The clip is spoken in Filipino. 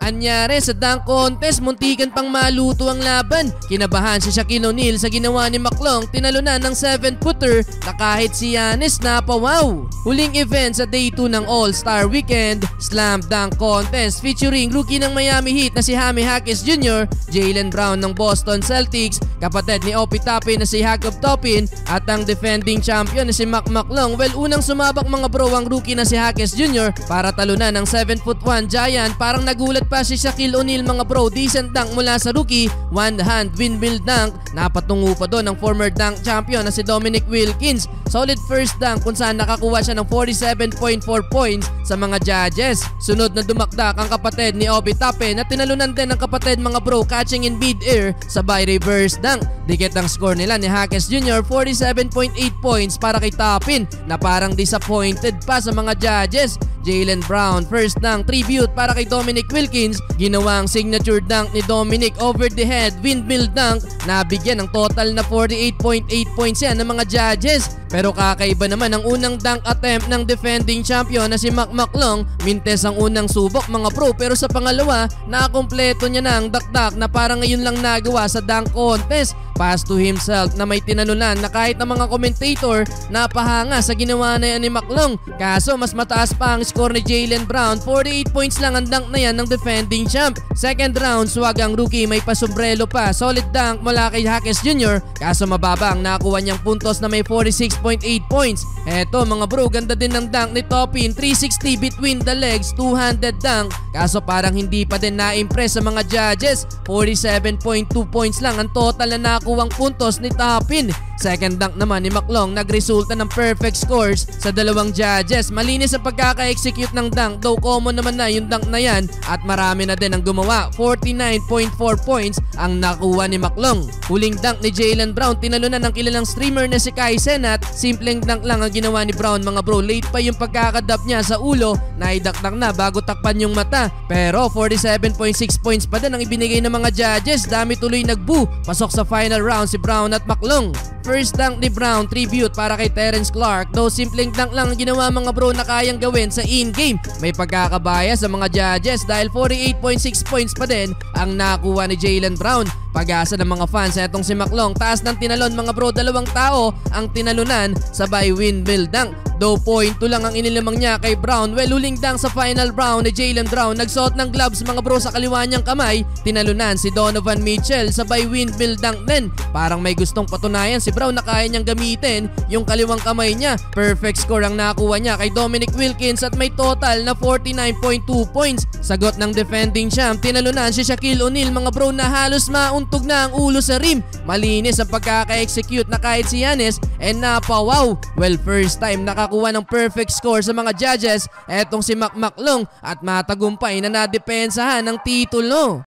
Anyari sa dunk contest, muntikan pang maluto ang laban. Kinabahan si Shaquille O'Neal sa ginawa ni McClung, tinalunan ng 7-footer na kahit si Giannis napawaw. Huling event sa day 2 ng All-Star Weekend, Slam Dunk Contest featuring rookie ng Miami Heat na si Jaime Jaquez Jr., Jaylen Brown ng Boston Celtics, kapatid ni Opie Toppin na si Jacob Toppin at ang defending champion na si Mac McClung. Well, unang sumabak mga bro ang rookie na si Jaquez Jr. para talunan ng 7'1" giant. Parang nagulat pa si Shaquille O'Neal mga bro, decent dunk mula sa rookie, one hand windmill dunk. Napatungo pa doon ang former dunk champion na si Dominic Wilkins. Solid first dunk kung saan nakakuha siya ng 47.4 points sa mga judges. Sunod na dumakdak ang kapatid ni Opie Toppin na tinalunan din ng kapatid mga bro, catching in mid-air sabay reverse dunk. Dikit ang score nila ni Jaquez Jr., 47.8 points para kay Toppin na parang disappointed pa sa mga judges. Jaylen Brown, first dunk tribute para kay Dominic Wilkins. Ginawang signature dunk ni Dominic over the head, windmill dunk. Nabigyan ng total na 48.8 points yan ng mga judges. Pero kakaiba naman ang unang dunk attempt ng defending champion na si Mac McClung. Mintes ang unang subok mga pro, pero sa pangalawa, nakakompleto niya na ang dakdak na parang ngayon lang nagawa sa dunk contest. Pass to himself na may tinanunan na kahit ng mga commentator napahanga sa ginawa na yan ni McClung. Kaso mas mataas pa ang score ni Jaylen Brown, 48 points lang ang dunk na yan ng defending champ. Second round, swag ang rookie, may pasombrelo pa. Solid dunk mula kay Jaquez Jr. Kaso mababa ang nakuha niyang puntos na may 46.8 points. Eto mga bro, ganda din ng dunk ni Toppin, 360 between the legs, two-handed dunk. Kaso parang hindi pa din na-impress sa mga judges. 47.2 points lang ang total na nakuwang puntos ni Toppin. Second dunk naman ni McClung nagresulta ng perfect scores sa dalawang judges. Malinis ang pagkaka-execute ng dunk, though common naman na yung dunk na yan at marami na din ang gumawa. 49.4 points ang nakuha ni McClung. Huling dunk ni Jaylen Brown, tinalunan ng kilalang streamer na si Kai Cenat. Simpleng dunk lang ang ginawa ni Brown mga bro. Late pa yung pagkakadap niya sa ulo, naidakdak na bago takpan yung mata. Pero 47.6 points pa din ang ibinigay ng mga judges. Dami tuloy nag-boo. Pasok sa final round si Brown at McClung. First dunk ni Brown, tribute para kay Terrence Clark. Though simpleng dunk lang ang ginawa mga bro na kayang gawin sa in-game. May pagkakabaya sa mga judges dahil 48.6 points pa din ang nakuha ni Jaylen Brown. Pag-asa ng mga fans etong si McClung. Taas ng tinalon mga bro, dalawang tao ang tinalunan sabay windmill dunk. Though 0.2 lang ang inilamang niya kay Brown. Well, huling dunk sa final round ni Jaylen Brown. Nagsuot ng gloves mga bro sa kaliwa niyang kamay. Tinalunan si Donovan Mitchell sabay windmill dunk din. Parang may gustong patunayan si Brown na kaya niyang gamitin yung kaliwang kamay niya. Perfect score ang nakuha niya kay Dominic Wilkins at may total na 49.2 points. Sagot ng defending champ, tinalunan si Shaquille O'Neal mga bro na halos mauntog na ang ulo sa rim. Malinis ang pagkaka-execute na kahit si Giannis napawaw. Well, first time nakakuha ng perfect score sa mga judges etong si Mac McClung at matagumpay na nadepensahan ng titulo.